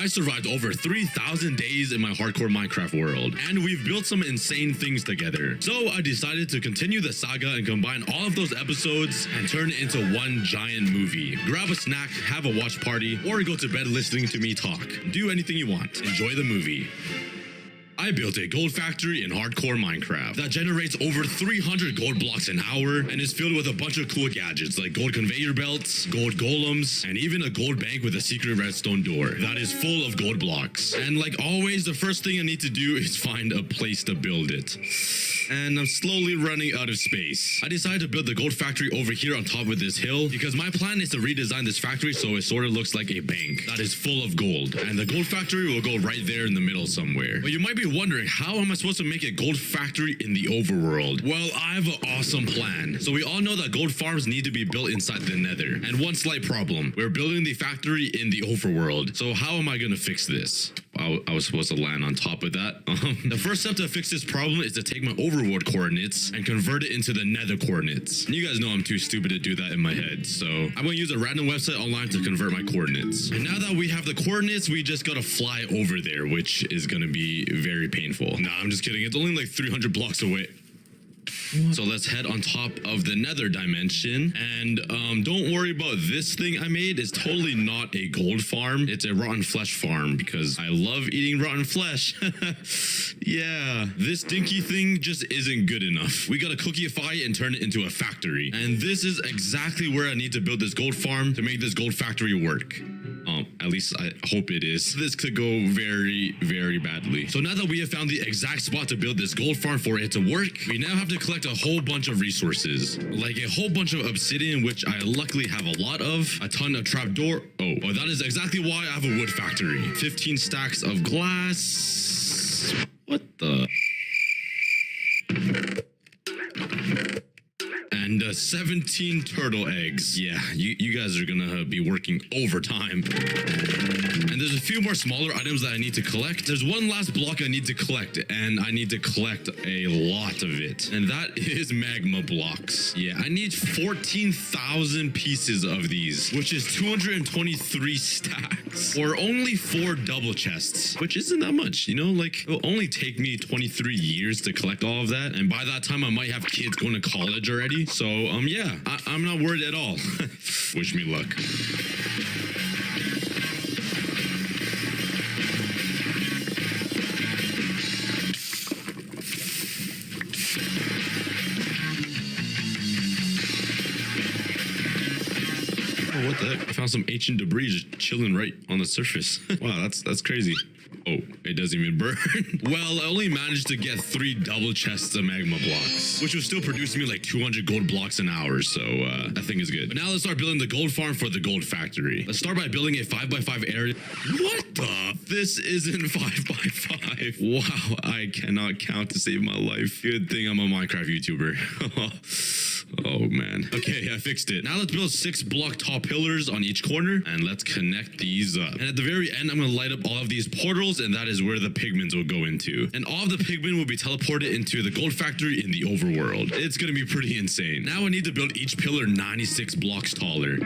I survived over 3,000 days in my hardcore Minecraft world, and we've built some insane things together. So I decided to continue the saga and combine all of those episodes and turn it into one giant movie. Grab a snack, have a watch party, or go to bed listening to me talk. Do anything you want. Enjoy the movie. I built a gold factory in hardcore Minecraft that generates over 300 gold blocks an hour and is filled with a bunch of cool gadgets like gold conveyor belts, gold golems, and even a gold bank with a secret redstone door that is full of gold blocks. And like always, the first thing I need to do is find a place to build it. And I'm slowly running out of space. I decided to build the gold factory over here on top of this hill because my plan is to redesign this factory so it sort of looks like a bank that is full of gold. And the gold factory will go right there in the middle somewhere. But you might be wondering, how am I supposed to make a gold factory in the overworld? Well, I have an awesome plan. So we all know that gold farms need to be built inside the nether. And one slight problem, we're building the factory in the overworld. So how am I going to fix this? I was supposed to land on top of that. The first step to fix this problem is to take my overworld coordinates and convert it into the nether coordinates. And you guys know I'm too stupid to do that in my head. So I'm going to use a random website online to convert my coordinates. And now that we have the coordinates, we just got to fly over there, which is going to be very painful. Nah, I'm just kidding. It's only like 300 blocks away. So let's head on top of the nether dimension. And don't worry about this thing I made. It's totally not a gold farm. It's a rotten flesh farm because I love eating rotten flesh. Yeah, this dinky thing just isn't good enough. We gotta cookieify it and turn it into a factory. And this is exactly where I need to build this gold farm to make this gold factory work. At least I hope it is. This could go very, very badly. So now that we have found the exact spot to build this gold farm for it to work, we now have to collect a whole bunch of resources. Like a whole bunch of obsidian, which I luckily have a lot of, a ton of trapdoor. Oh, that is exactly why I have a wood factory. 15 stacks of glass. What the? And 17 turtle eggs. Yeah, you guys are gonna be working overtime. And there's a few more smaller items that I need to collect. There's one last block I need to collect, and I need to collect a lot of it. And that is magma blocks. Yeah, I need 14,000 pieces of these, which is 223 stacks. Or only 4 double chests, which isn't that much, you know? Like, it'll only take me 23 years to collect all of that. And by that time, I might have kids going to college already. So, yeah, I'm not worried at all. Wish me luck. Oh, what the heck? I found some ancient debris just chilling right on the surface. Wow, that's crazy. Oh, it doesn't even burn. Well, I only managed to get 3 double chests of magma blocks, which will still produce me like 200 gold blocks an hour, so I think it's good. But now let's start building the gold farm for the gold factory. Let's start by building a 5x5 area. What the? This isn't 5x5. Wow, I cannot count to save my life. Good thing I'm a Minecraft YouTuber. Oh man. Okay, I fixed it. Now let's build 6 block tall pillars on each corner and let's connect these up. And at the very end, I'm gonna light up all of these portals, and that is where the pigments will go into. And all of the pigment will be teleported into the gold factory in the overworld. It's gonna be pretty insane. Now I need to build each pillar 96 blocks taller.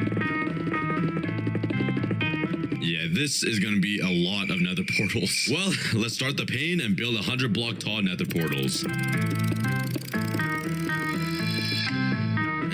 Yeah, this is gonna be a lot of nether portals. Well, let's start the pain and build 100 block tall nether portals.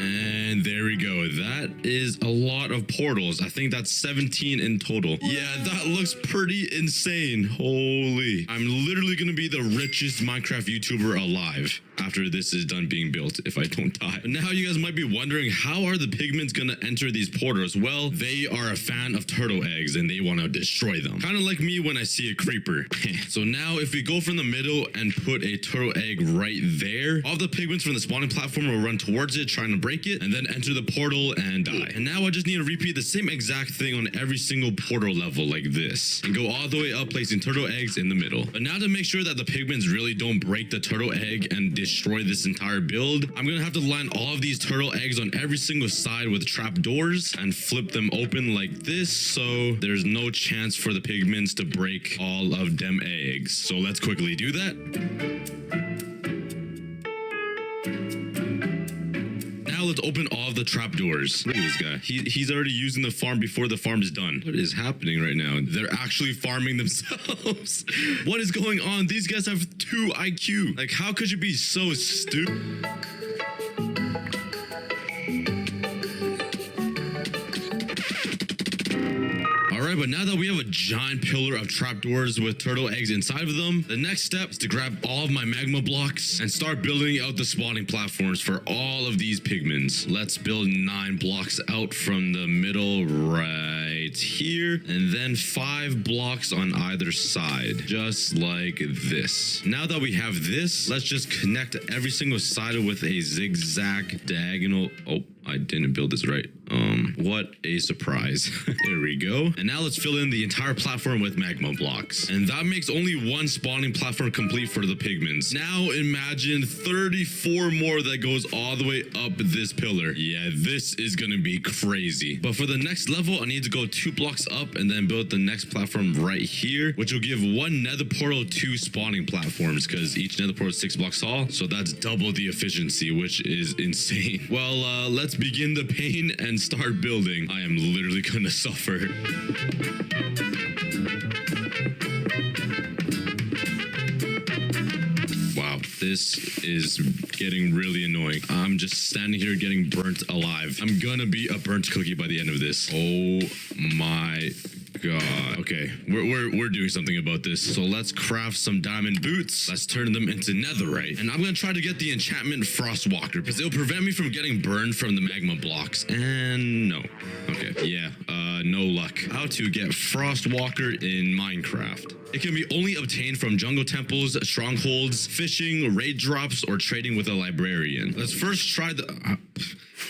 And there we go. That is a lot of portals. I think that's 17 in total. Yeah, that looks pretty insane. Holy. I'm literally going to be the richest Minecraft YouTuber alive after this is done being built, if I don't die. But now you guys might be wondering, how are the pigments going to enter these portals? Well, they are a fan of turtle eggs and they want to destroy them. Kind of like me when I see a creeper. So now if we go from the middle and put a turtle egg right there, all the pigments from the spawning platform will run towards it, trying to break it, and then enter the portal and die. And now I just need to repeat the same exact thing on every single portal level like this, and go all the way up, placing turtle eggs in the middle. But now to make sure that the pigments really don't break the turtle egg and destroy this entire build, I'm gonna have to line all of these turtle eggs on every single side with trapdoors and flip them open like this, so there's no chance for the pigments to break all of them eggs. So let's quickly do that. now let's open all of the trapdoors. Look at this guy. He's already using the farm before the farm is done. What is happening right now? They're actually farming themselves. What is going on? These guys have 2 IQ. Like, how could you be so stupid? Alright, but now that we have a giant pillar of trapdoors with turtle eggs inside of them, the next step is to grab all of my magma blocks and start building out the spawning platforms for all of these pigments. Let's build 9 blocks out from the middle right here, and then 5 blocks on either side, just like this. Now that we have this, let's just connect every single side with a zigzag diagonal. Oh, I didn't build this right. What a surprise. There we go. And now let's fill in the entire platform with magma blocks. And that makes only 1 spawning platform complete for the pigments. Now imagine 34 more that goes all the way up this pillar. Yeah, this is gonna be crazy. But for the next level, I need to go 2 blocks up and then build the next platform right here, which will give 1 nether portal 2 spawning platforms, because each nether portal is 6 blocks tall. So that's double the efficiency, which is insane. Well, let's begin the pain and start building. I am literally gonna suffer. Wow, this is getting really annoying. I'm just standing here getting burnt alive. I'm gonna be a burnt cookie by the end of this. Oh my God. Okay, we're doing something about this. So let's craft some diamond boots. Let's turn them into netherite. And I'm gonna try to get the enchantment Frostwalker, because it'll prevent me from getting burned from the magma blocks. And no. Okay, yeah, no luck. How to get Frostwalker in Minecraft. It can be only obtained from jungle temples, strongholds, fishing, raid drops, or trading with a librarian. Let's first try the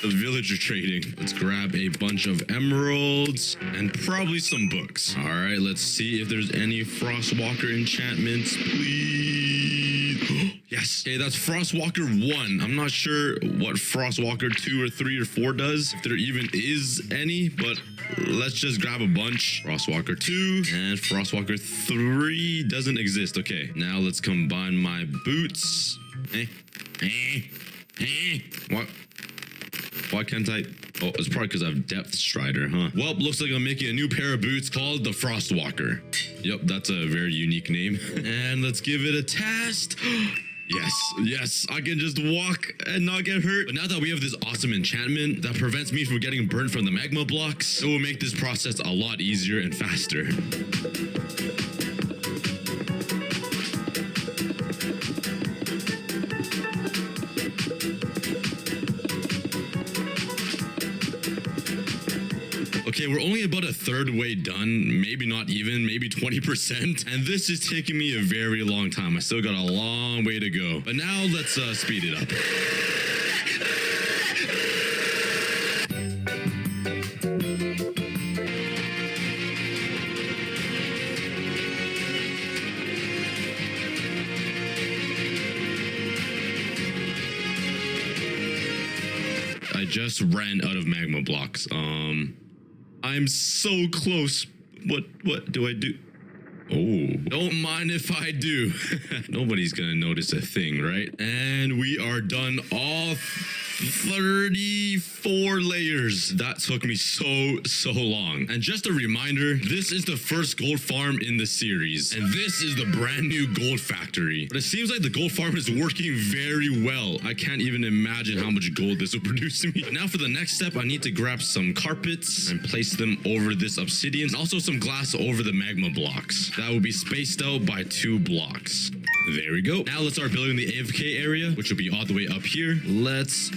villager trading. Let's grab a bunch of emeralds and probably some books. All right, let's see if there's any Frostwalker enchantments, please. Yes. Okay, that's Frostwalker 1. I'm not sure what Frostwalker 2 or 3 or 4 does, if there even is any, but let's just grab a bunch. Frostwalker 2 and Frostwalker 3 doesn't exist. Okay, now let's combine my boots. What? Why can't I? Oh, it's probably because I have Depth Strider, huh? Well, looks like I'm making a new pair of boots called the Frostwalker. Yep, that's a very unique name. And let's give it a test. Yes, I can just walk and not get hurt. But now that we have this awesome enchantment that prevents me from getting burned from the magma blocks, it will make this process a lot easier and faster. Okay, we're only about a third way done, maybe not even, maybe 20%. And this is taking me a very long time. I still got a long way to go. But now let's speed it up. I just ran out of magma blocks. I'm so close. What do I do? Oh, don't mind if I do. Nobody's gonna notice a thing, right? And we are done all 34 layers. That took me so long. And just a reminder, this is the first gold farm in the series, and this is the brand new gold factory. But it seems like the gold farm is working very well. I can't even imagine how much gold this will produce to me. But now for the next step, I need to grab some carpets and place them over this obsidian, and also some glass over the magma blocks. That will be spaced out by 2 blocks. There we go. Now let's start building the AFK area, which will be all the way up here. Let's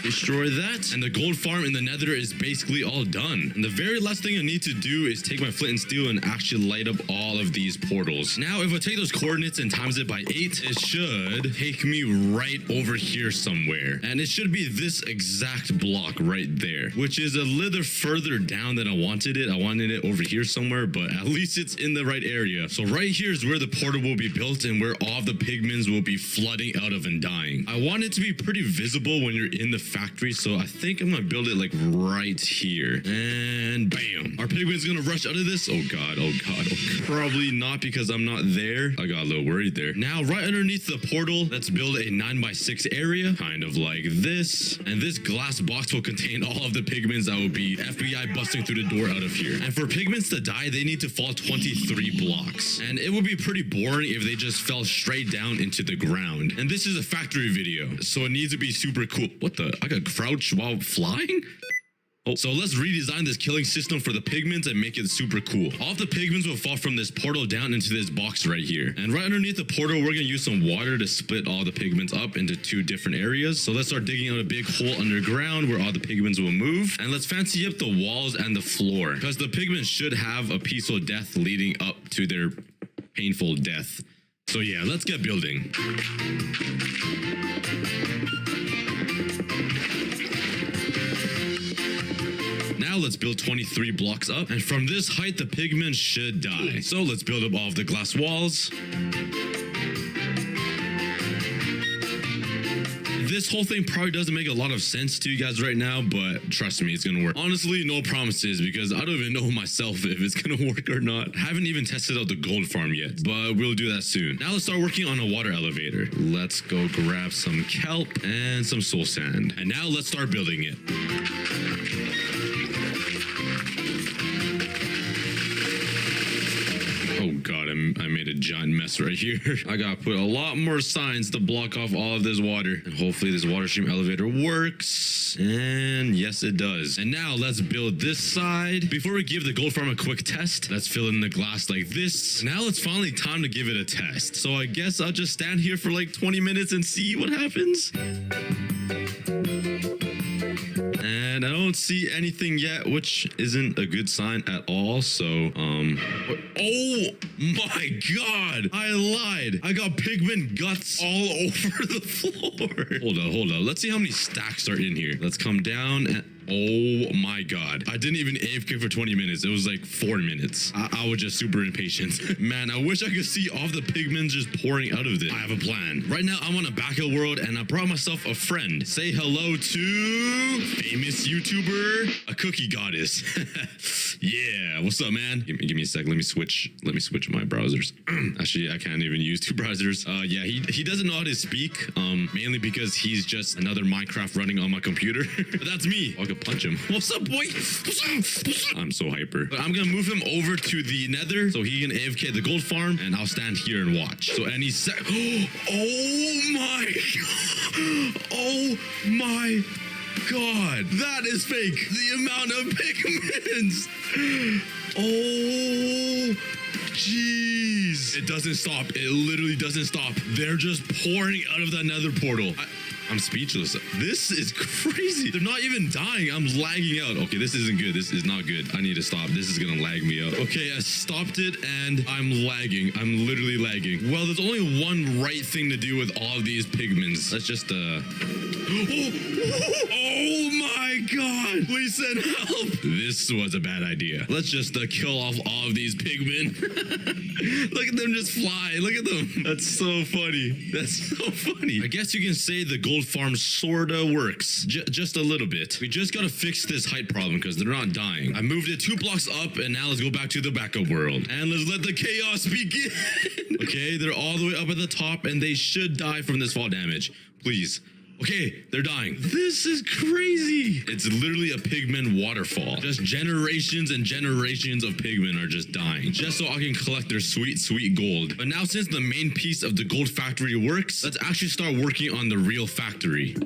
destroy that. And the gold farm in the nether is basically all done. And the very last thing I need to do is take my flint and steel and actually light up all of these portals. Now, if I take those coordinates and times it by 8, it should take me right over here somewhere. And it should be this exact block right there, which is a little further down than I wanted it. I wanted it over here somewhere, but at least it's in the right area. So right here is where the portal will be built, and where all the pigments will be flooding out of and dying. I want it to be pretty visible when you're in the factory, so I think I'm gonna build it like right here. And bam! Are pigments gonna rush out of this? Oh god, oh god, oh god. Probably not because I'm not there. I got a little worried there. Now, right underneath the portal, let's build a 9x6 area, kind of like this. And this glass box will contain all of the pigments that will be FBI busting through the door out of here. And for pigments to die, they need to fall 23 blocks. And it would be pretty boring if they just fell straight down into the ground. And this is a factory video, so it needs to be super cool. What the? I got crouch while flying? Oh, so let's redesign this killing system for the pigments and make it super cool. All of the pigments will fall from this portal down into this box right here. And right underneath the portal, we're gonna use some water to split all the pigments up into 2 different areas. So let's start digging out a big hole underground where all the pigments will move. And let's fancy up the walls and the floor, because the pigments should have a peaceful death leading up to their painful death. So yeah, let's get building. Now let's build 23 blocks up, and from this height the pigments should die. So let's build up all of the glass walls. This whole thing probably doesn't make a lot of sense to you guys right now, but trust me, it's gonna work. Honestly, no promises, because I don't even know myself if it's gonna work or not. I haven't even tested out the gold farm yet, but we'll do that soon. Now let's start working on a water elevator. Let's go grab some kelp and some soul sand. And now let's start building it. Oh god, I made a giant mess right here. I gotta put a lot more signs to block off all of this water. And hopefully this water stream elevator works. And yes, it does. And now let's build this side. Before we give the gold farm a quick test, let's fill in the glass like this. Now it's finally time to give it a test. So I guess I'll just stand here for like 20 minutes and see what happens. And I don't see anything yet, which isn't a good sign at all. So, oh my god, I lied. I got pigment guts all over the floor. Hold on. Let's see how many stacks are in here. Let's come down and oh my god. I didn't even AFK for 20 minutes. It was like 4 minutes. I was just super impatient. Man, I wish I could see all the pigments just pouring out of this. I have a plan. Right now, I'm on a backhill world and I brought myself a friend. Say hello to famous YouTuber, a cookie goddess. Yeah, what's up, man? Give me a sec. Let me switch my browsers. Actually, I can't even use 2 browsers. Yeah, he doesn't know how to speak. Mainly because he's just another Minecraft running on my computer. But that's me. I could punch him. What's up, boy? What's up? I'm so hyper. But I'm gonna move him over to the nether so he can AFK the gold farm, and I'll stand here and watch. So any sec. Oh my god. Oh my god. That is fake. The amount of pigments. Oh, jeez. It doesn't stop. It literally doesn't stop. They're just pouring out of that nether portal. I'm speechless. This is crazy. They're not even dying. I'm lagging out. Okay, this isn't good. This is not good. I need to stop. This is gonna lag me out. Okay, I stopped it and I'm lagging. I'm literally lagging. Well, there's only one right thing to do with all of these pigments. Let's just oh my god. Please send help. This was a bad idea. Let's just kill off all of these pigmen. Look at them just fly. Look at them. That's so funny. That's so funny. I guess you can say the gold farm sorta works. Just a little bit. We just gotta fix this height problem because they're not dying. I moved it 2 blocks up and now let's go back to the backup world. And let's let the chaos begin. Okay, they're all the way up at the top and they should die from this fall damage. Please. Okay, they're dying. This is crazy. It's literally a pigment waterfall. Just generations and generations of pigmen are just dying. Just so I can collect their sweet, sweet gold. But now since the main piece of the gold factory works, let's actually start working on the real factory.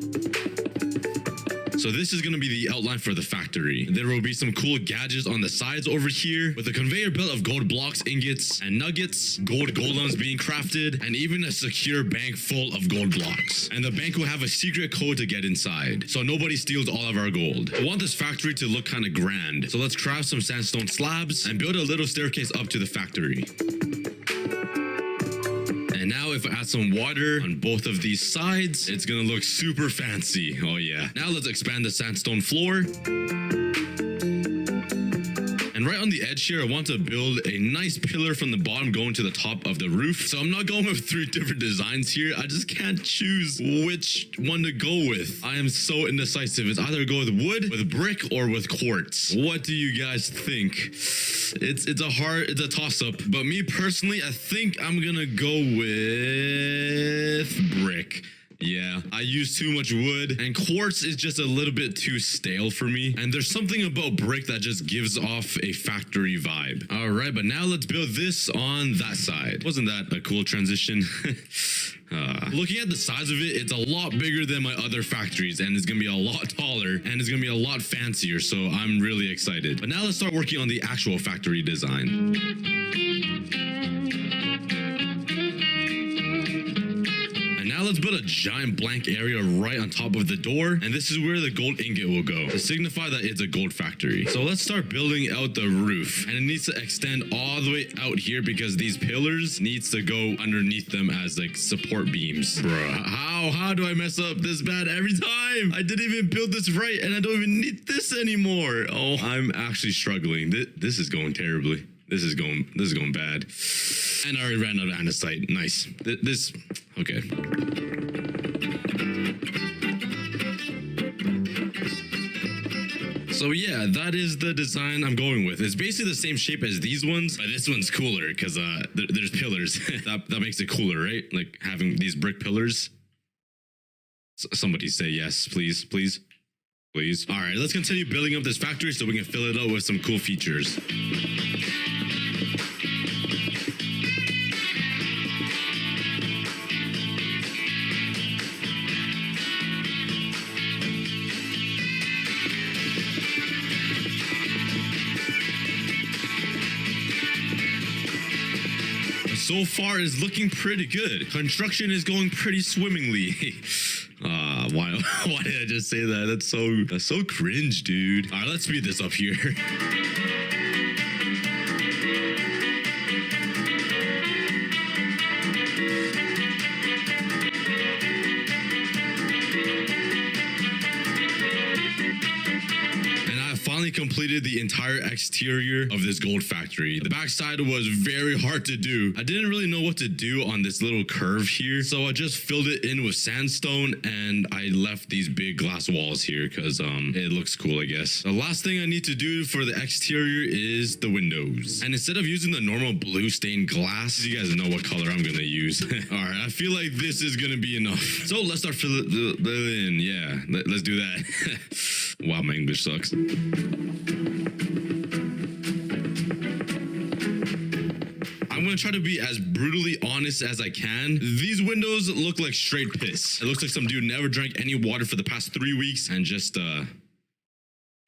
So this is going to be the outline for the factory. There will be some cool gadgets on the sides over here with a conveyor belt of gold blocks, ingots, and nuggets, gold golems being crafted, and even a secure bank full of gold blocks. And the bank will have a secret code to get inside, so nobody steals all of our gold. I want this factory to look kind of grand, so let's craft some sandstone slabs and build a little staircase up to the factory. And now if I add some water on both of these sides, it's gonna look super fancy. Oh yeah. Now let's expand the sandstone floor. And And right on the edge here, I want to build a nice pillar from the bottom going to the top of the roof. So I'm not going with 3 different designs here. I just can't choose which one to go with. I am so indecisive. It's either go with wood, with brick, or with quartz. What do you guys think? It's a toss-up. But me personally, I think I'm gonna go with brick. Yeah, I use too much wood, and quartz is just a little bit too stale for me. And there's something about brick that just gives off a factory vibe. All right, but now let's build this on that side. Wasn't that a cool transition? Looking at the size of it, it's a lot bigger than my other factories, and it's gonna be a lot taller, and it's gonna be a lot fancier, so I'm really excited. But now let's start working on the actual factory design. Now let's build a giant blank area right on top of the door, and this is where the gold ingot will go to signify that it's a gold factory. So let's start building out the roof, and it needs to extend all the way out here because these pillars needs to go underneath them as like support beams. Bruh, how do I mess up this bad every time? I didn't even build this right, and I don't even need this anymore. Oh, I'm actually struggling. This is going terribly. This is going bad. And I already ran out of andesite. Nice. Okay. So yeah, that is the design I'm going with. It's basically the same shape as these ones, but this one's cooler because there's pillars. that makes it cooler, right? Like having these brick pillars. Somebody say yes, please, please, please. All right, let's continue building up this factory so we can fill it out with some cool features. So far is looking pretty good. Construction is going pretty swimmingly. Why did I just say that? That's so cringe, dude. All right, let's speed this up here. Completed the entire exterior of this gold factory. The backside was very hard to do. I didn't really know what to do on this little curve here, so I just filled it in with sandstone and I left these big glass walls here because it looks cool, I guess. The last thing I need to do for the exterior is the windows. And instead of using the normal blue stained glass, you guys know what color I'm gonna use. All right, I feel like this is gonna be enough. So let's start filling in. Yeah, let's do that. Wow, my English sucks. I'm gonna try to be as brutally honest as I can. These windows look like straight piss. It looks like some dude never drank any water for the past 3 weeks and just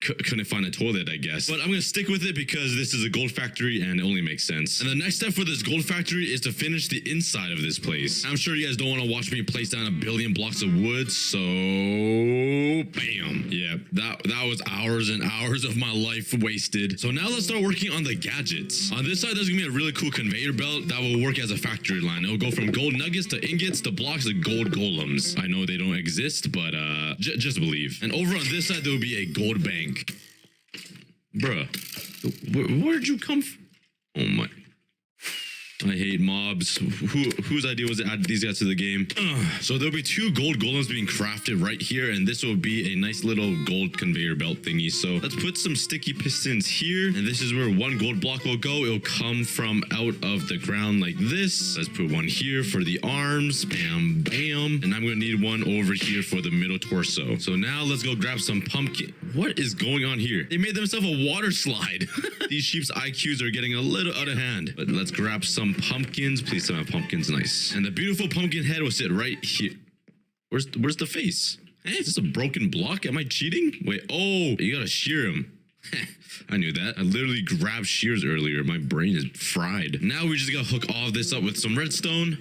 couldn't find a toilet, I guess. But I'm gonna stick with it because this is a gold factory and it only makes sense. And the next step for this gold factory is to finish the inside of this place. I'm sure you guys don't want to watch me place down 1 billion blocks of wood, so bam. Yeah, that was hours and hours of my life wasted. So now let's start working on the gadgets. On this side, there's gonna be a really cool conveyor belt that will work as a factory line. It'll go from gold nuggets to ingots to blocks to gold golems. I know they don't exist, but just believe. And over on this side, there will be a gold bank. Bruh, where'd you come from? Oh my. I hate mobs. Whose idea was to add these guys to the game? So there'll be 2 gold golems being crafted right here, and this will be a nice little gold conveyor belt thingy. So let's put some sticky pistons here, and this is where 1 gold block will go. It'll come from out of the ground like this. Let's put 1 here for the arms. Bam, bam. And I'm gonna need 1 over here for the middle torso. So now let's go grab some pumpkin. What is going on here? They made themselves a water slide. These sheep's IQs are getting a little out of hand. But let's grab some pumpkins. Please tell me pumpkins. Nice. And the beautiful pumpkin head will sit right here. Where's the face? Hey, is this a broken block? Am I cheating? Wait, oh, you gotta shear him. I knew that. I literally grabbed shears earlier. My brain is fried. Now we just gotta hook all of this up with some redstone.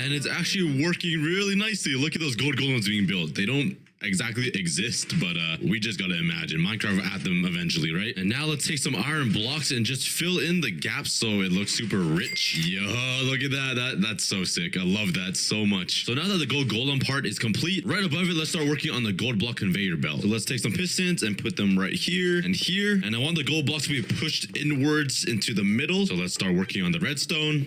And it's actually working really nicely. Look at those gold golems being built. They don't exactly exist, but we just gotta imagine. Minecraft will add them eventually, right? And now let's take some iron blocks and just fill in the gaps so it looks super rich. Yo, look at that. That's so sick. I love that so much. So now that the gold golem part is complete, right above it, let's start working on the gold block conveyor belt. So let's take some pistons and put them right here and here. And I want the gold blocks to be pushed inwards into the middle. So let's start working on the redstone.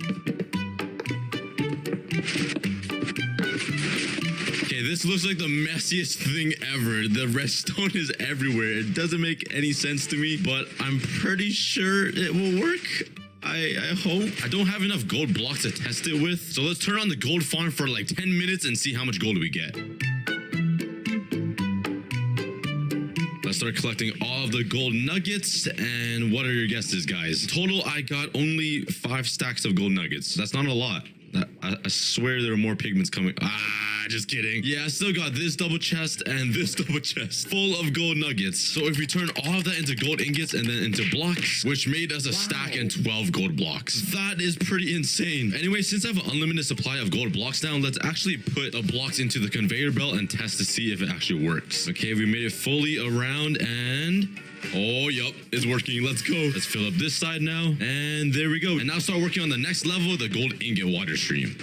Okay, this looks like the messiest thing ever. The redstone is everywhere. It doesn't make any sense to me, but I'm pretty sure it will work. I hope. I don't have enough gold blocks to test it with. So let's turn on the gold farm for like 10 minutes and see how much gold we get. Let's start collecting all of the gold nuggets. And what are your guesses, guys? Total, I got only 5 stacks of gold nuggets. That's not a lot. I swear there are more pigments coming. Just kidding. Yeah, I still got this double chest and this double chest full of gold nuggets. So if we turn all of that into gold ingots and then into blocks, which made us a stack and 12 gold blocks. That is pretty insane. Anyway, since I have an unlimited supply of gold blocks now, let's actually put the blocks into the conveyor belt and test to see if it actually works. Okay, we made it fully around and... oh, yup, it's working. Let's go. Let's fill up this side now. And there we go. And now start working on the next level, the gold ingot water stream.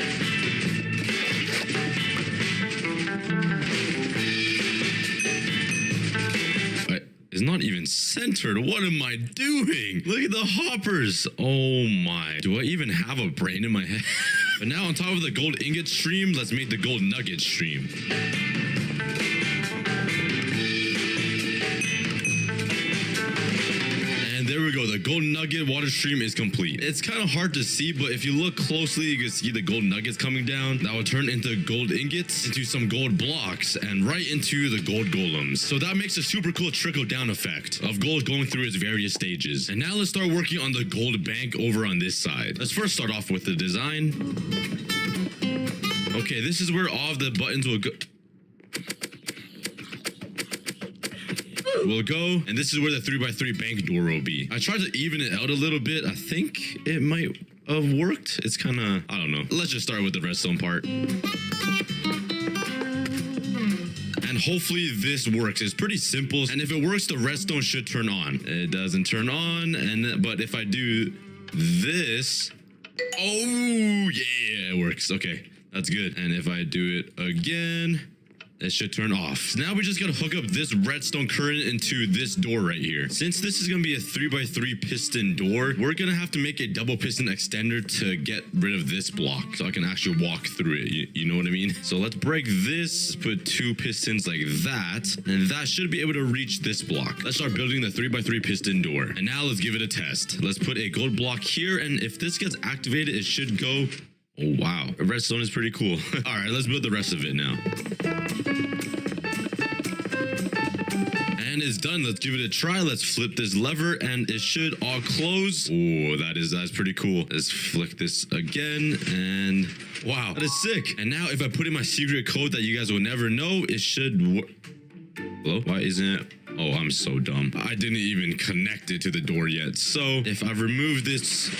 It's not even centered. What am I doing? Look at the hoppers. Oh my. Do I even have a brain in my head? But now on top of the gold ingot stream, let's make the gold nugget stream. There we go. The gold nugget water stream is complete. It's kind of hard to see, but if you look closely, you can see the gold nuggets coming down. That will turn into gold ingots, into some gold blocks, and right into the gold golems. So that makes a super cool trickle down effect of gold going through its various stages. And now let's start working on the gold bank over on this side. Let's first start off with the design. Okay, this is where all of the buttons will go. And this is where the 3x3 bank door will be. I tried to even it out a little bit. I think it might have worked. It's kind of, I don't know. Let's just start with the redstone part. And hopefully this works. It's pretty simple. And if it works, the redstone should turn on. It doesn't turn on. But if I do this, oh yeah, it works. Okay, that's good. And if I do it again, it should turn off. So now we just gotta hook up this redstone current into this door right here. Since this is gonna be a 3x3 piston door, we're gonna have to make a double piston extender to get rid of this block so I can actually walk through it. You know what I mean? So let's break this, put 2 pistons like that, and that should be able to reach this block. Let's start building the 3x3 piston door. And now let's give it a test. Let's put a gold block here, and if this gets activated, it should go. Oh wow, redstone is pretty cool. All right, let's build the rest of it now. And it's done. Let's give it a try. Let's flip this lever and it should all close. Oh, that's pretty cool. Let's flick this again and wow, that is sick. And now if I put in my secret code that you guys will never know, it should work. Hello? Why isn't it? Oh, I'm so dumb. I didn't even connect it to the door yet. So if I remove this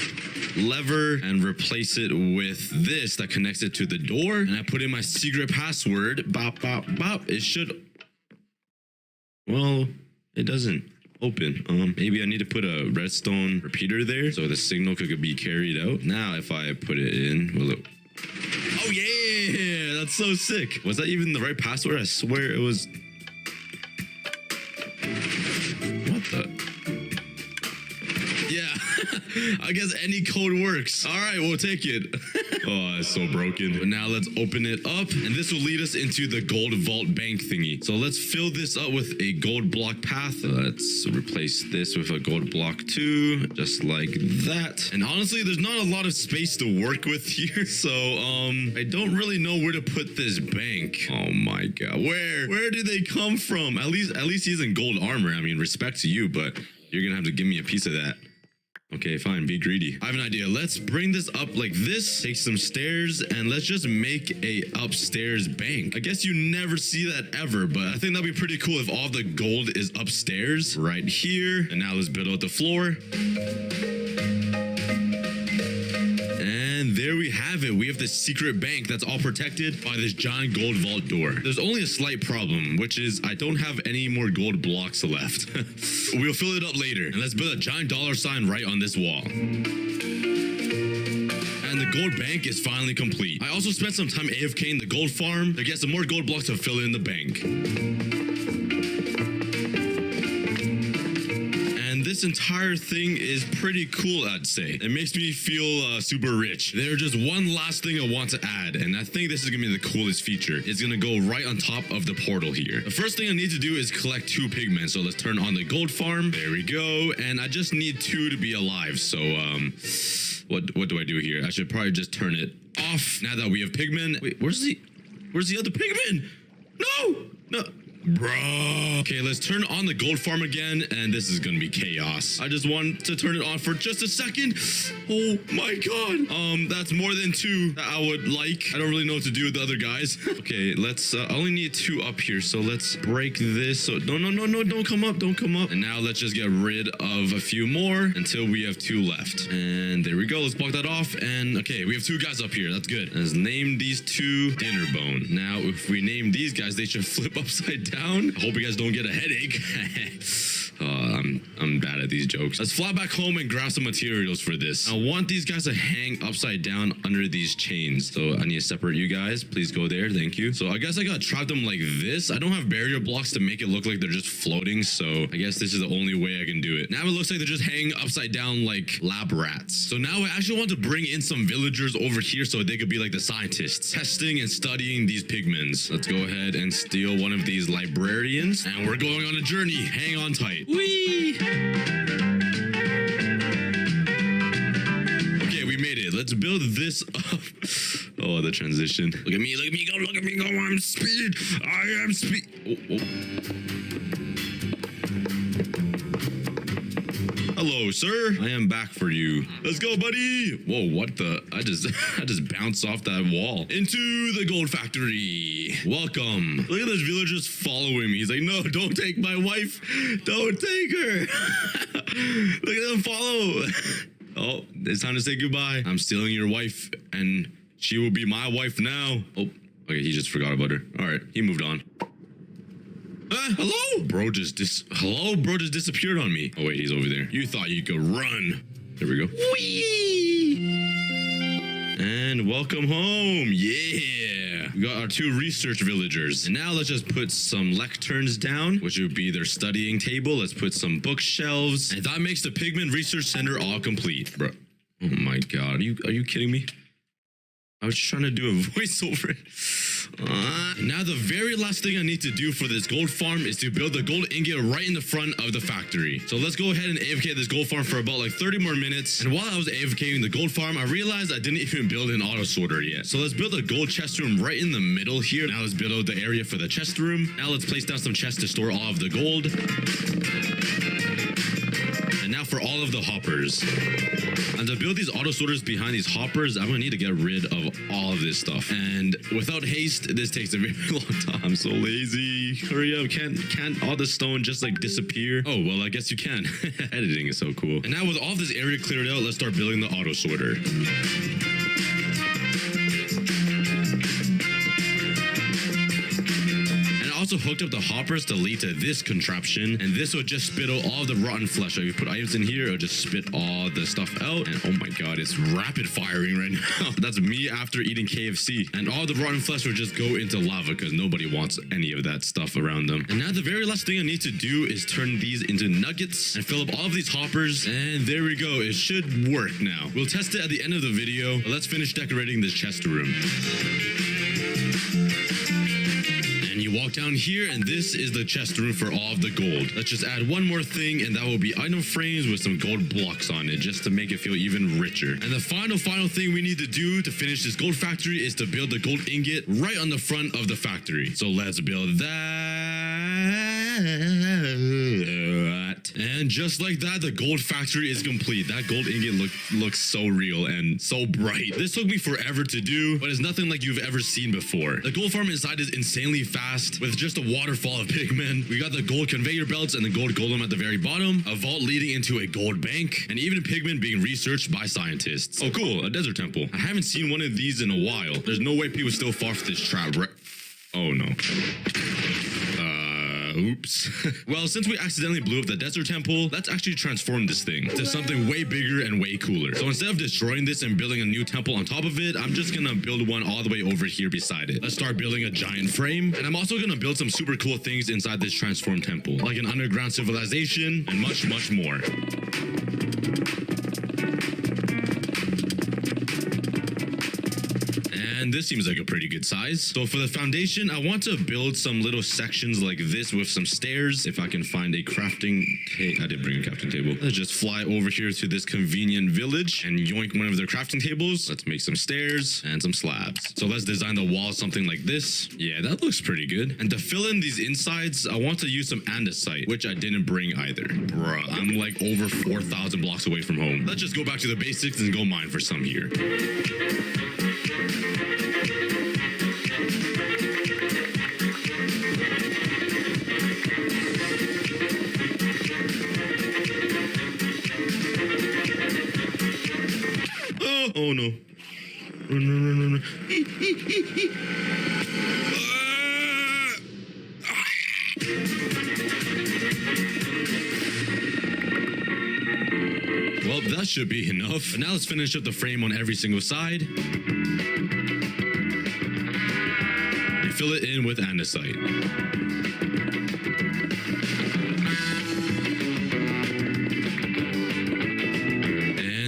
lever and replace it with this that connects it to the door, and I put in my secret password, bop, bop, bop, it should... Well, it doesn't open. Maybe I need to put a redstone repeater there so the signal could be carried out. Now if I put it in, will it... Oh yeah, that's so sick. Was that even the right password? I swear it was... What the? Yeah, I guess any code works. All right, we'll take it. Oh, it's so broken. But now let's open it up, and this will lead us into the gold vault bank thingy. So let's fill this up with a gold block path. Let's replace this with a gold block too, just like that. And honestly, there's not a lot of space to work with here, so I don't really know where to put this bank. Oh my god, where do they come from? At least he's in gold armor. I mean, respect to you, but you're gonna have to give me a piece of that. Okay, fine, be greedy. I have an idea. Let's bring this up like this, take some stairs, and let's just make a upstairs bank. I guess you never see that ever, but I think that'd be pretty cool if all the gold is upstairs right here. And now let's build out the floor. And there we have of it, we have this secret bank that's all protected by this giant gold vault door. There's only a slight problem, which is I don't have any more gold blocks left. We'll fill it up later. And let's build a giant dollar sign right on this wall. And the gold bank is finally complete. I also spent some time AFK in the gold farm to get some more gold blocks to fill in the bank. And this entire thing is pretty cool, I'd say. It makes me feel super rich. There's just one last thing I want to add, and I think this is gonna be the coolest feature. It's gonna go right on top of the portal here. The first thing I need to do is collect 2 pigmen. So let's turn on the gold farm. There we go. And I just need 2 to be alive. So what do I do here? I should probably just turn it off now that we have pigmen. Wait, where's the other pigmen? No. Bro. Okay, let's turn on the gold farm again, and this is gonna be chaos. I just want to turn it on for just a second. Oh my god. That's more than 2 that I would like. I don't really know what to do with the other guys. Okay, let's I only need 2 up here, so let's break this. So no, don't come up. And now let's just get rid of a few more until we have 2 left. And there we go. Let's block that off. And okay, we have 2 guys up here. That's good. Let's name these 2 dinner bone. Now, if we name these guys, they should flip upside down. I hope you guys don't get a headache. I'm bad at these jokes. Let's fly back home and grab some materials for this. I want these guys to hang upside down under these chains. So I need to separate you guys. Please go there. Thank you. So I guess I gotta trap them like this. I don't have barrier blocks to make it look like they're just floating. So I guess this is the only way I can do it. Now it looks like they're just hanging upside down like lab rats. So now I actually want to bring in some villagers over here so they could be like the scientists, testing and studying these pigments. Let's go ahead and steal one of these librarians. And we're going on a journey. Hang on tight. Whee! Okay, we made it. Let's build this up. Oh, the transition. Look at me go. I'm speed. I am speed. Oh. Hello, sir. I am back for you. Let's go, buddy. Whoa, what the? I just bounced off that wall into the gold factory. Welcome. Look at this villager just following me. He's like, no, don't take my wife. Don't take her. Look at them follow. Oh, it's time to say goodbye. I'm stealing your wife, and she will be my wife now. Oh, okay, he just forgot about her. All right, he moved on. Hello? Bro just disappeared on me. Oh wait, he's over there. You thought you could run. There we go. Whee! And welcome home. Yeah. We got our 2 research villagers. And now let's just put some lecterns down, which would be their studying table. Let's put some bookshelves. And that makes the Pigment Research Center all complete. Bro. Oh my god. Are you kidding me? I was trying to do a voiceover. Now the very last thing I need to do for this gold farm is to build the gold ingot right in the front of the factory. So let's go ahead and AFK this gold farm for about like 30 more minutes. And while I was AFKing the gold farm, I realized I didn't even build an auto sorter yet. So let's build a gold chest room right in the middle here. Now let's build out the area for the chest room. Now let's place down some chests to store all of the gold. And now for all of the hoppers. And to build these auto sorters behind these hoppers, I'm gonna need to get rid of all of this stuff. And without haste, this takes a very long time. I'm so lazy. Hurry up, can't all the stone just like disappear? Oh, well, I guess you can. Editing is so cool. And now with all this area cleared out, let's start building the auto sorter. Also hooked up the hoppers to lead to this contraption, and this would just spit out all the rotten flesh. So if you put items in here, it'll just spit all the stuff out. And oh my god, it's rapid firing right now. That's me after eating KFC. And all the rotten flesh would just go into lava because nobody wants any of that stuff around them. And now the very last thing I need to do is turn these into nuggets and fill up all of these hoppers. And there we go. It should work now. We'll test it at the end of the video. But let's finish decorating this chest room. And you walk down here, and this is the chest room for all of the gold. Let's just add one more thing, and that will be item frames with some gold blocks on it, just to make it feel even richer. And the final thing we need to do to finish this gold factory is to build the gold ingot right on the front of the factory. So let's build that. that. And just like that, the gold factory is complete. That gold ingot looks so real and so bright. This took me forever to do, but it's nothing like you've ever seen before. The gold farm inside is insanely fast with just a waterfall of pigmen. We got the gold conveyor belts and the gold golem at the very bottom, a vault leading into a gold bank, and even pigmen being researched by scientists. Oh cool, a desert temple. I haven't seen one of these in a while. There's no way people still fall for this trap, right? Oh no. Oops. Well, since we accidentally blew up the desert temple, let's actually transform this thing to something way bigger and way cooler. So instead of destroying this and building a new temple on top of it, I'm just gonna build one all the way over here beside it. Let's start building a giant frame, and I'm also gonna build some super cool things inside this transformed temple, like an underground civilization and much, much more. And this seems like a pretty good size. So for the foundation, I want to build some little sections like this with some stairs. If I can find a crafting table. I didn't bring a crafting table. Let's just fly over here to this convenient village and yoink one of their crafting tables. Let's make some stairs and some slabs. So let's design the wall something like this. Yeah, that looks pretty good. And to fill in these insides, I want to use some andesite, which I didn't bring either. Bruh, I'm like over 4,000 blocks away from home. Let's just go back to the basics and go mine for some here. Oh no. Run. Well, that should be enough. But now let's finish up the frame on every single side. And fill it in with andesite.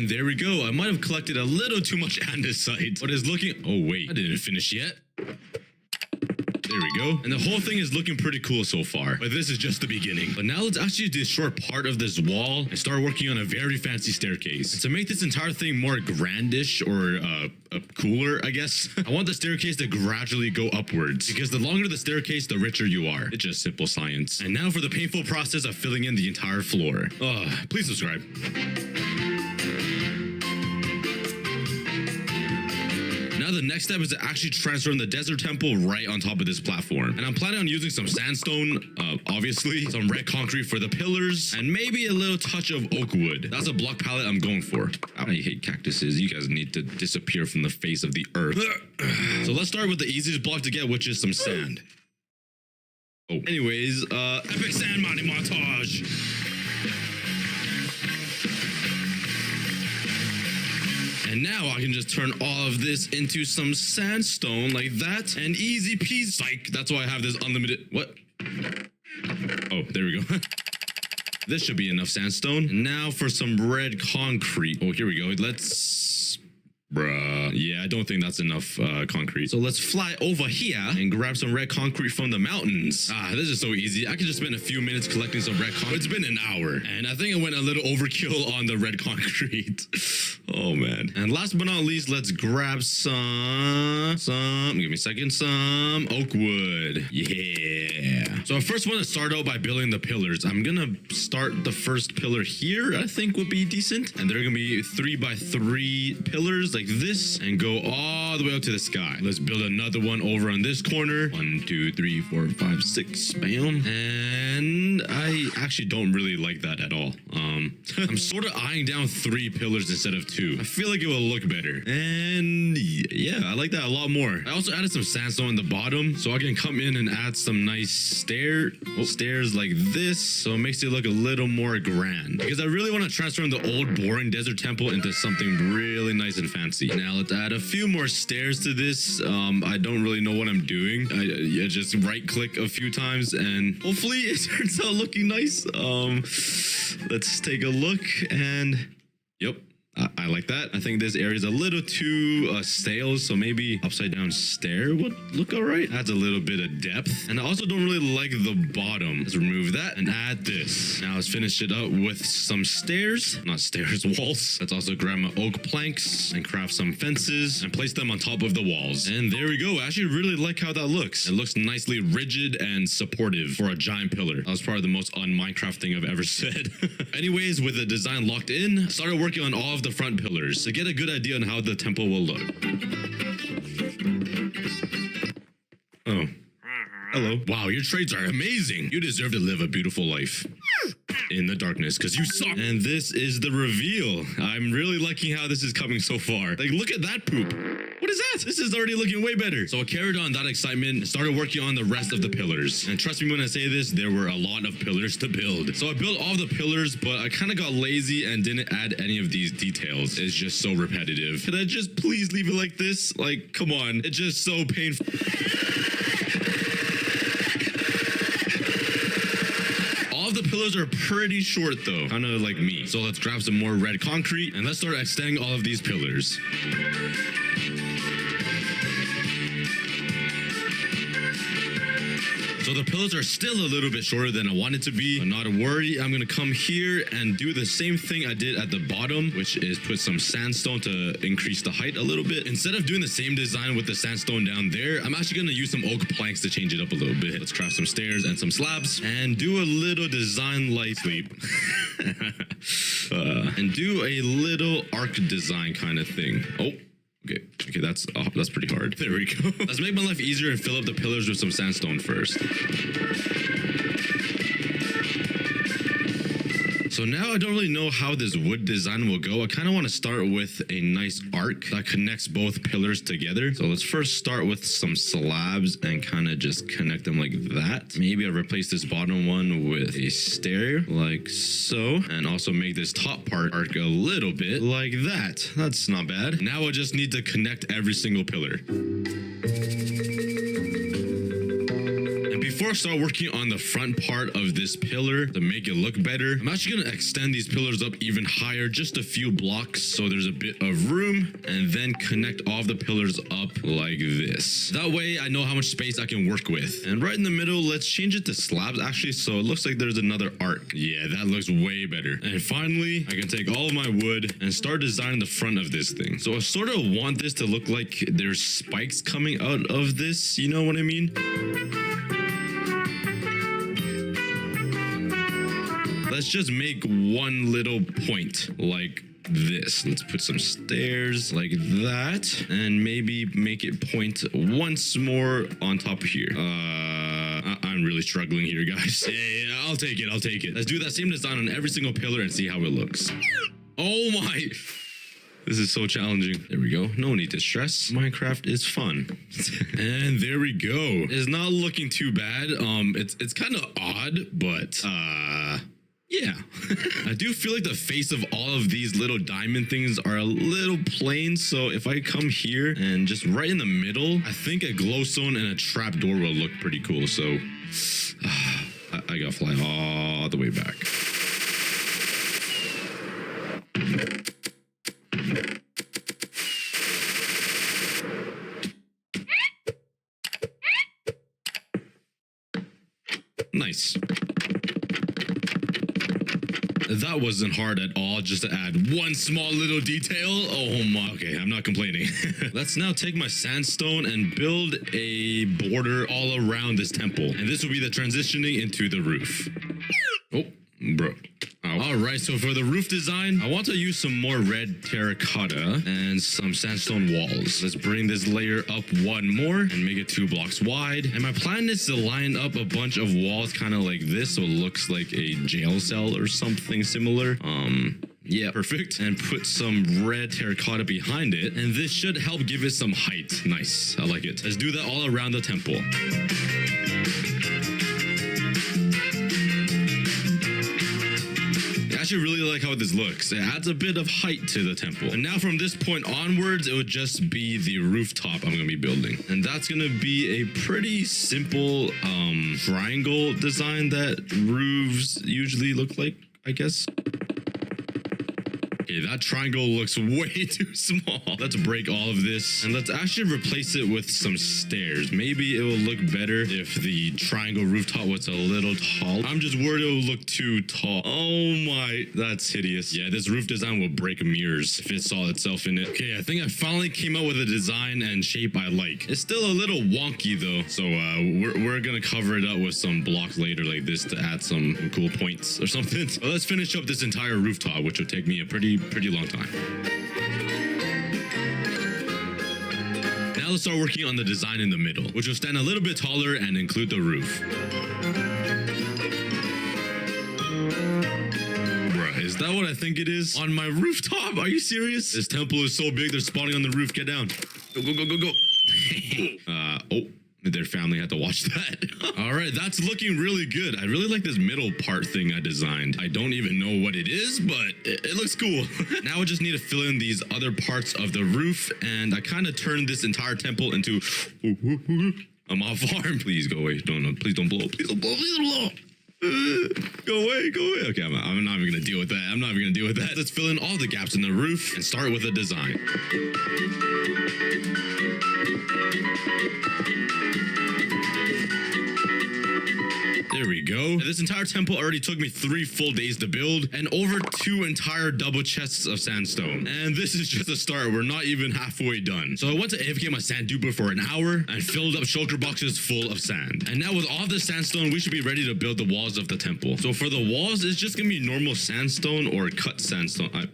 There we go. I might have collected a little too much andesite, but it's looking... Oh, wait. I didn't finish yet. There we go. And the whole thing is looking pretty cool so far, but this is just the beginning. But now let's actually destroy part of this wall and start working on a very fancy staircase. And to make this entire thing more grandish or cooler, I guess, I want the staircase to gradually go upwards, because the longer the staircase, the richer you are. It's just simple science. And now for the painful process of filling in the entire floor. Please subscribe. Now the next step is to actually transform the desert temple right on top of this platform. And I'm planning on using some sandstone, obviously, some red concrete for the pillars, and maybe a little touch of oak wood. That's a block palette I'm going for. I hate cactuses. You guys need to disappear from the face of the earth. So let's start with the easiest block to get, which is some sand. Oh, anyways, epic sand mining montage. And now I can just turn all of this into some sandstone like that, and easy peasy. Psych, that's why I have this unlimited... What? Oh, there we go. This should be enough sandstone. And now for some red concrete. Oh, here we go. Let's... Bruh. Yeah, I don't think that's enough concrete. So let's fly over here and grab some red concrete from the mountains. This is so easy. I could just spend a few minutes collecting some red concrete. It's been an hour, and I think I went a little overkill on the red concrete. Oh man. And last but not least, let's grab some, give me a second, some oak wood. Yeah. So I first want to start out by building the pillars. I'm gonna start the first pillar here, I think would be decent. And they're gonna be 3x3 pillars like this and go all the way up to the sky. Let's build another one over on this corner. 1, 2, 3, 4, 5, 6. Bam. And I actually don't really like that at all. I'm sort of eyeing down 3 pillars instead of 2. I feel like it will look better. And yeah, I like that a lot more. I also added some sandstone in the bottom so I can come in and add some nice stairs like this, so it makes it look a little more grand. Because I really want to transform the old boring desert temple into something really nice and fancy. Now let's add a few more stairs to this. I don't really know what I'm doing. I just right click a few times and hopefully it turns out looking nice. Let's take a look and yep. I like that. I think this area is a little too stale, so maybe upside down stair would look all right. Adds a little bit of depth. And I also don't really like the bottom. Let's remove that and add this. Now let's finish it up with some stairs. Not stairs, walls. Let's also grab my oak planks and craft some fences and place them on top of the walls. And there we go. I actually really like how that looks. It looks nicely rigid and supportive for a giant pillar. That was probably the most un-Minecraft thing I've ever said. Anyways, with the design locked in, started working on all of the front pillars to get a good idea on how the temple will look. Oh. Hello. Wow, your trades are amazing. You deserve to live a beautiful life in the darkness because you suck. And this is the reveal. I'm really liking how this is coming so far. Like, look at that poop. What is that? This is already looking way better. So I carried on that excitement and started working on the rest of the pillars. And trust me when I say this, there were a lot of pillars to build. So I built all the pillars, but I kind of got lazy and didn't add any of these details. It's just so repetitive. Could I just please leave it like this? Like, come on. It's just so painful. All of the pillars are pretty short though, kind of like me. So let's grab some more red concrete and let's start extending all of these pillars. So the pillars are still a little bit shorter than I wanted to be, but not to worry. I'm gonna come here and do the same thing I did at the bottom, which is put some sandstone to increase the height a little bit. Instead of doing the same design with the sandstone down there, I'm actually gonna use some oak planks to change it up a little bit. Let's craft some stairs and some slabs and do a little design like sleep. And do a little arc design kind of thing. Okay, that's pretty hard. There we go. Let's make my life easier and fill up the pillars with some sandstone first. So now I don't really know how this wood design will go. I kind of want to start with a nice arc that connects both pillars together. So let's first start with some slabs and kind of just connect them like that. Maybe I'll replace this bottom one with a stair like so. And also make this top part arc a little bit like that. That's not bad. Now I just need to connect every single pillar. Before I start working on the front part of this pillar to make it look better, I'm actually going to extend these pillars up even higher, just a few blocks so there's a bit of room, and then connect all of the pillars up like this. That way I know how much space I can work with. And right in the middle, let's change it to slabs actually, so it looks like there's another arc. Yeah, that looks way better. And finally, I can take all of my wood and start designing the front of this thing. So I sort of want this to look like there's spikes coming out of this, you know what I mean? Let's just make one little point like this. Let's put some stairs like that and maybe make it point once more on top of here. I'm really struggling here, guys. Yeah, I'll take it. Let's do that same design on every single pillar and see how it looks. Oh my... This is so challenging. There we go. No need to stress. Minecraft is fun. And there we go. It's not looking too bad. It's kind of odd, but yeah. I do feel like the face of all of these little diamond things are a little plain. So if I come here and just right in the middle, I think a glowstone and a trapdoor will look pretty cool. So I gotta fly all the way back. Nice. That wasn't hard at all, just to add one small little detail. Oh my, okay, I'm not complaining. Let's now take my sandstone and build a border all around this temple. And this will be the transitioning into the roof. Oh, bro. All right, so for the roof design, I want to use some more red terracotta and some sandstone walls. Let's bring this layer up one more and make it 2 blocks wide. And my plan is to line up a bunch of walls kind of like this so it looks like a jail cell or something similar. Yeah, perfect. And put some red terracotta behind it. And this should help give it some height. Nice, I like it. Let's do that all around the temple. I actually really like how this looks. It adds a bit of height to the temple. And now from this point onwards, it would just be the rooftop I'm gonna be building. And that's gonna be a pretty simple triangle design that roofs usually look like, I guess. Okay, Okay, that triangle looks way too small. Let's break all of this and let's actually replace it with some stairs. Maybe it will look better if the triangle rooftop was a little tall. I'm just worried it will look too tall. Oh my, that's hideous. Yeah, this roof design will break mirrors if it saw itself in it. Okay, I think I finally came up with a design and shape I like. It's still a little wonky though, so we're gonna cover it up with some blocks later like this to add some cool points or something. But let's finish up this entire rooftop, which will take me a pretty long time. Now let's start working on the design in the middle, which will stand a little bit taller and include the roof. Bruh, is that what I think it is? On my rooftop? Are you serious? This temple is so big, they're spawning on the roof. Get down. Go, go, go, go, go. Oh. Their family had to watch that. All right, that's looking really good. I really like this middle part thing I designed. I don't even know what it is, but it looks cool. Now I just need to fill in these other parts of the roof, and I kind of turned this entire temple into a mob farm. Please go away. Don't, please don't blow. Please don't blow. Please don't blow. Go away, go away. Okay, I'm not even gonna deal with that. I'm not even gonna deal with that. Let's fill in all the gaps in the roof and start with a design. There we go. This entire temple already took me 3 full days to build and over 2 entire double chests of sandstone. And this is just a start. We're not even halfway done. So I went to AFK my sand duper for an hour and filled up shulker boxes full of sand. And now with all this sandstone, we should be ready to build the walls of the temple. So for the walls, it's just gonna be normal sandstone or cut sandstone.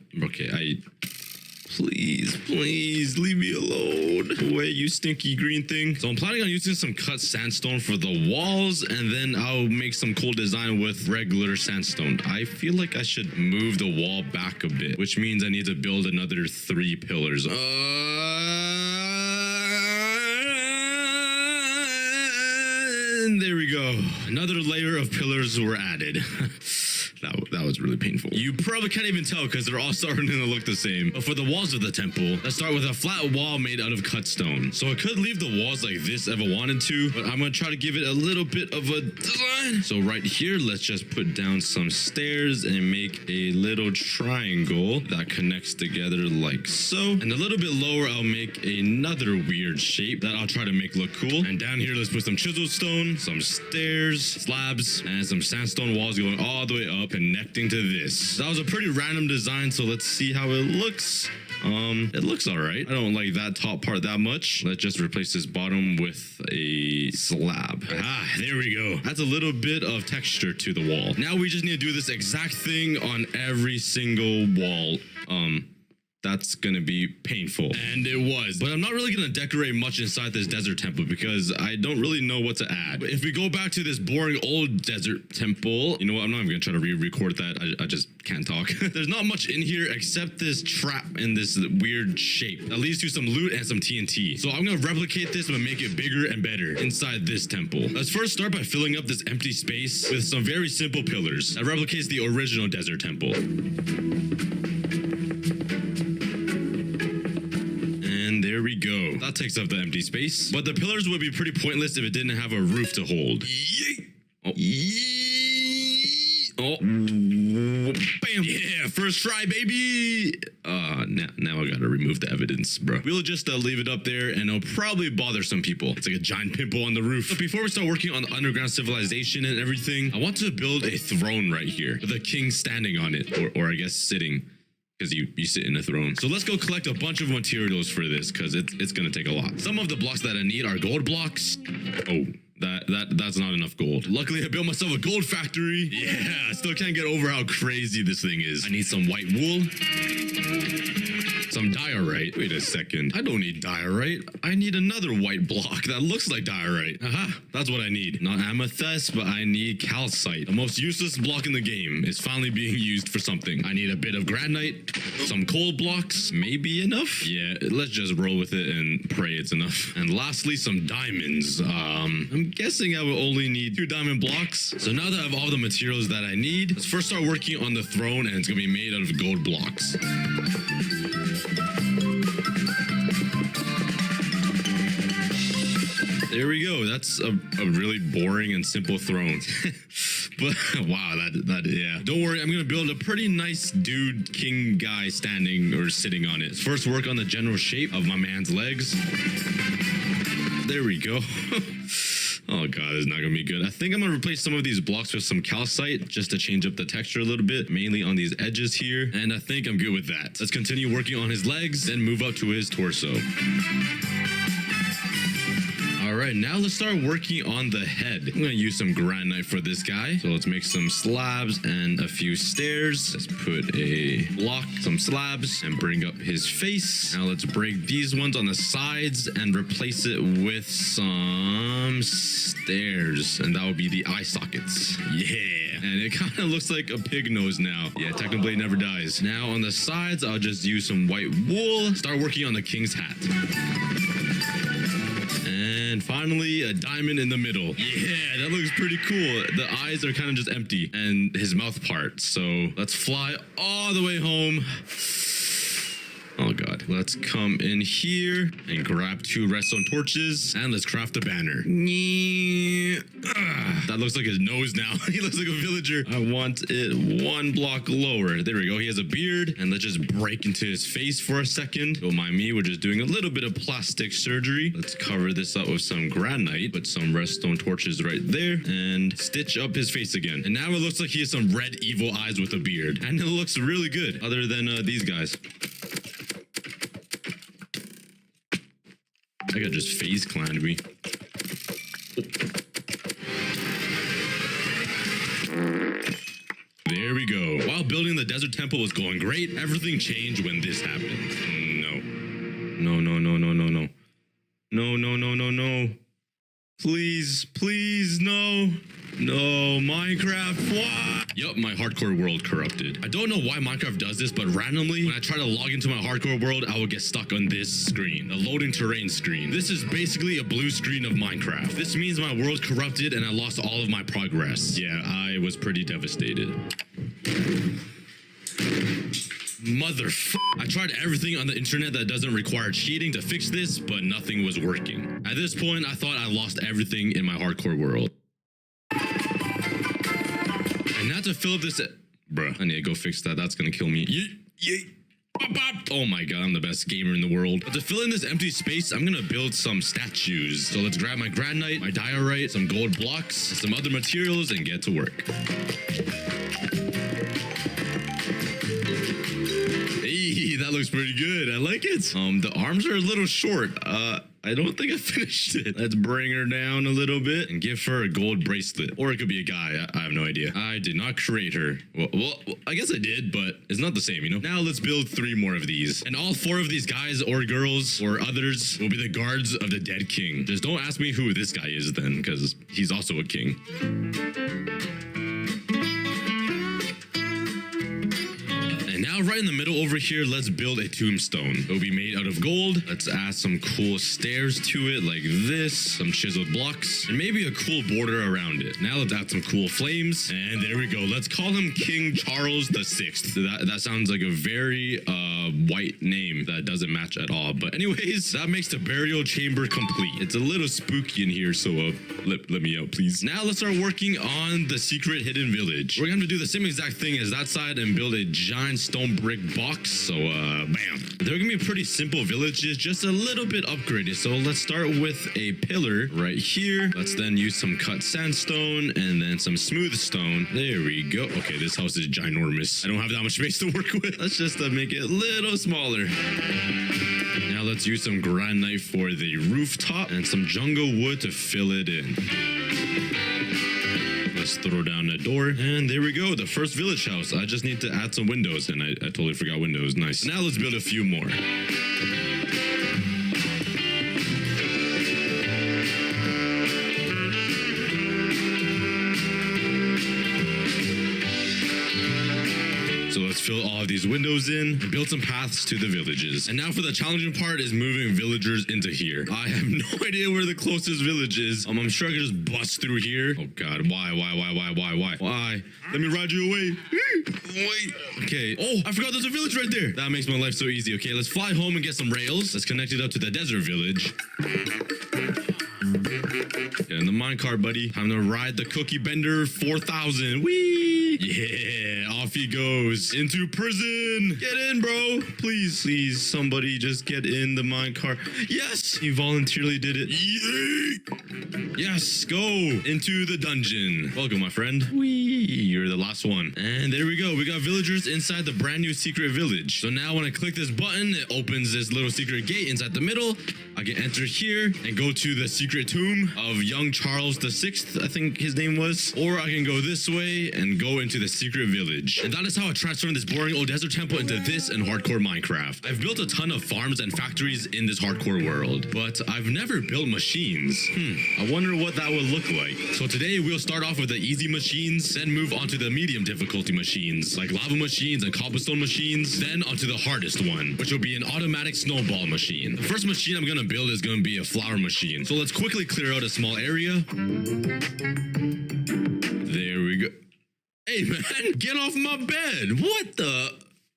Please leave me alone. Away, you stinky green thing. So I'm planning on using some cut sandstone for the walls, and then I'll make some cool design with regular sandstone. I feel like I should move the wall back a bit, which means I need to build another 3 pillars. And there we go. Another layer of pillars were added. That was really painful. You probably can't even tell because they're all starting to look the same. But for the walls of the temple, let's start with a flat wall made out of cut stone. So I could leave the walls like this if I wanted to, but I'm gonna try to give it a little bit of a design. So right here, let's just put down some stairs and make a little triangle that connects together like so. And a little bit lower, I'll make another weird shape that I'll try to make look cool. And down here, let's put some chisel stone, some stairs, slabs, and some sandstone walls going all the way up, connecting to this. That was a pretty random design, so let's see how it looks. It looks all right. I don't like that top part that much. Let's just replace this bottom with a slab. Ah, there we go. That's a little bit of texture to the wall. Now we just need to do this exact thing on every single wall. That's gonna be painful. And it was. But I'm not really gonna decorate much inside this desert temple because I don't really know what to add. But if we go back to this boring old desert temple, you know what? I'm not even gonna try to re-record that. I just can't talk. There's not much in here except this trap in this weird shape that leads to some loot and some TNT. So I'm gonna replicate this but make it bigger and better inside this temple. Let's first start by filling up this empty space with some very simple pillars that replicates the original desert temple. There we go. That takes up the empty space. But the pillars would be pretty pointless if it didn't have a roof to hold. Oh. Bam. Yeah, first try, baby. Now I gotta remove the evidence, bro. We'll just leave it up there and it'll probably bother some people. It's like a giant pimple on the roof. But before we start working on the underground civilization and everything, I want to build a throne right here with a king standing on it, or I guess sitting. Because you sit in a throne. So let's go collect a bunch of materials for this because it's gonna take a lot. Some of the blocks that I need are gold blocks. Oh, that's not enough gold. Luckily I built myself a gold factory. Yeah, I still can't get over how crazy this thing is. I need some white wool. Some diorite. Wait a second. I don't need diorite. I need another white block that looks like diorite. Aha, that's what I need. Not amethyst, but I need calcite. The most useless block in the game is finally being used for something. I need a bit of granite, some coal blocks, maybe enough? Yeah, let's just roll with it and pray it's enough. And lastly, some diamonds. I'm guessing I will only need 2 diamond blocks. So now that I have all the materials that I need, let's first start working on the throne, and it's gonna be made out of gold blocks. There we go. That's a really boring and simple throne. But wow, yeah. Don't worry, I'm gonna build a pretty nice dude king guy standing or sitting on it. First, work on the general shape of my man's legs. There we go. Oh god, it's not gonna be good. I think I'm gonna replace some of these blocks with some calcite just to change up the texture a little bit, mainly on these edges here. And I think I'm good with that. Let's continue working on his legs, then move up to his torso. All right, now let's start working on the head. I'm gonna use some granite for this guy. So let's make some slabs and a few stairs. Let's put a block, some slabs, and bring up his face. Now let's break these ones on the sides and replace it with some stairs. And that will be the eye sockets. Yeah. And it kind of looks like a pig nose now. Yeah, Technoblade never dies. Now on the sides, I'll just use some white wool. Start working on the king's hat. And finally, a diamond in the middle. Yeah, that looks pretty cool. The eyes are kind of just empty and his mouth part. So let's fly all the way home. Oh god. Let's come in here and grab 2 redstone torches and let's craft a banner. That looks like his nose now. He looks like a villager. I want it 1 block lower. There we go. He has a beard, and let's just break into his face for a second. Don't mind me. We're just doing a little bit of plastic surgery. Let's cover this up with some granite. Put some redstone torches right there and stitch up his face again. And now it looks like he has some red evil eyes with a beard. And it looks really good other than these guys. I got just phase clanned me. There we go. While building the desert temple was going great, everything changed when this happened. No. No, no, no, no, no, no. No, no, no, no, no. Please, please, no. No, Minecraft, what? Yup, my hardcore world corrupted. I don't know why Minecraft does this, but randomly, when I try to log into my hardcore world, I will get stuck on this screen, the loading terrain screen. This is basically a blue screen of Minecraft. This means my world corrupted and I lost all of my progress. Yeah, I was pretty devastated. I tried everything on the internet that doesn't require cheating to fix this, but nothing was working. At this point, I thought I lost everything in my hardcore world. And now to fill up this... Bruh, I need to go fix that. That's gonna kill me. Oh my god, I'm the best gamer in the world. But to fill in this empty space, I'm gonna build some statues. So let's grab my granite, my diorite, some gold blocks, some other materials, and get to work. Hey, that looks pretty good. I like it. The arms are a little short. I don't think I finished it. Let's bring her down a little bit and give her a gold bracelet. Or it could be a guy. I have no idea. I did not create her. Well, I guess I did, but it's not the same, you know? Now let's build 3 more of these. And all 4 of these guys or girls or others will be the guards of the dead king. Just don't ask me who this guy is then, because he's also a king. Now, right in the middle over here, let's build a tombstone. It'll be made out of gold. Let's add some cool stairs to it like this, some chiseled blocks, and maybe a cool border around it. Now let's add some cool flames, and there we go. Let's call him King Charles VI. That sounds like a very white name that doesn't match at all. But anyways, that makes the burial chamber complete. It's a little spooky in here, so let me out, please. Now let's start working on the secret hidden village. We're gonna do the same exact thing as that side and build a giant stone brick box. So bam. They're gonna be pretty simple villages, just a little bit upgraded. So let's start with a pillar right here. Let's then use some cut sandstone and then some smooth stone. There we go. Okay, this house is ginormous. I don't have that much space to work with. Let's just make it a little smaller. Now let's use some granite for the rooftop and some jungle wood to fill it in. Let's throw down a door, and there we go, the first village house. I just need to add some windows, and I totally forgot windows. Nice. Now let's build a few more. So let's fill all of these windows in and build some paths to the villages. And now for the challenging part is moving villagers into here. I have no idea where the closest village is. I'm sure I could just bust through here. Oh god, why? Why? Let me ride you away. Wait. Okay. Oh, I forgot there's a village right there. That makes my life so easy. Okay, let's fly home and get some rails. Let's connect it up to the desert village. Get in the minecart, buddy. Time to ride the Cookie Bender 4000. Whee! Yeah, off he goes into prison. Get in, bro. Please, please, somebody just get in the minecart. Yes, he voluntarily did it. Yay! Yes, go into the dungeon. Welcome, my friend. Whee! You're the last one. And there we go. We got villagers inside the brand new secret village. So now when I click this button, it opens this little secret gate inside the middle. I can enter here and go to the secret tomb of young Charles VI, I think his name was. Or I can go this way and go into the secret village. And that is how I transformed this boring old desert temple into this in hardcore Minecraft. I've built a ton of farms and factories in this hardcore world, but I've never built machines. I wonder what that would look like. So today we'll start off with the easy machines, then move on to the medium difficulty machines, like lava machines and cobblestone machines, then onto the hardest one, which will be an automatic snowball machine. The first machine I'm gonna build is gonna be a flower machine. So let's quickly clear out a small area. There we go. Hey man, get off my bed. What the?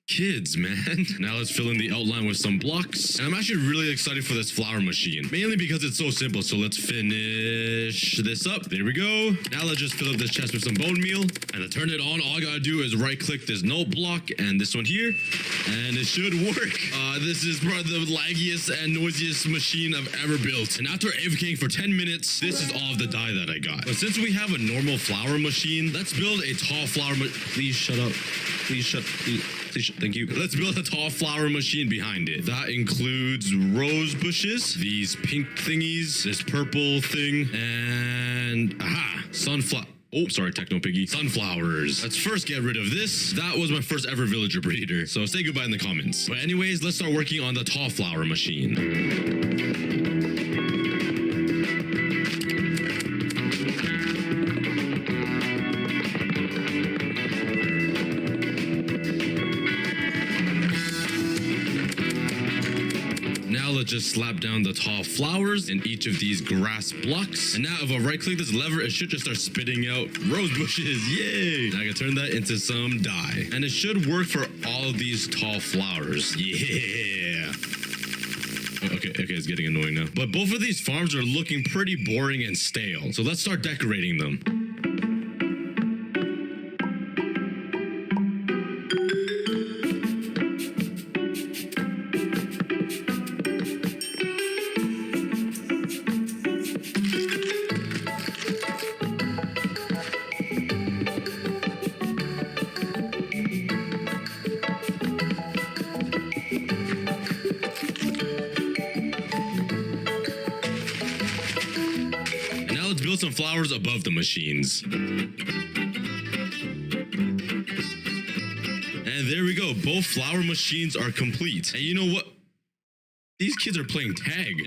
Kids, man. Now let's fill in the outline with some blocks. And I'm actually really excited for this flower machine, mainly because it's so simple. So let's finish this up. There we go. Now let's just fill up this chest with some bone meal. And to turn it on, all I gotta do is right click this note block and this one here, and it should work. This is probably the laggiest and noisiest machine I've ever built. And after AFKing for 10 minutes, this is all of the dye that I got. But since we have a normal flower machine, let's build a tall flower Please shut up. Please shut. Please. Thank you. Let's build a tall flower machine behind it. That includes rose bushes, these pink thingies, this purple thing, and sunflower. Oh, sorry, Techno Piggy. Sunflowers. Let's first get rid of this. That was my first ever villager breeder. So say goodbye in the comments. But anyways, let's start working on the tall flower machine. Now let's just slap down the tall flowers in each of these grass blocks. And now if I right click this lever, it should just start spitting out rose bushes. Yay! And I can turn that into some dye. And it should work for all of these tall flowers. Yeah! Okay, it's getting annoying now. But both of these farms are looking pretty boring and stale. So let's start decorating them. Build some flowers above the machines. And there we go. Both flower machines are complete. And you know what? These kids are playing tag.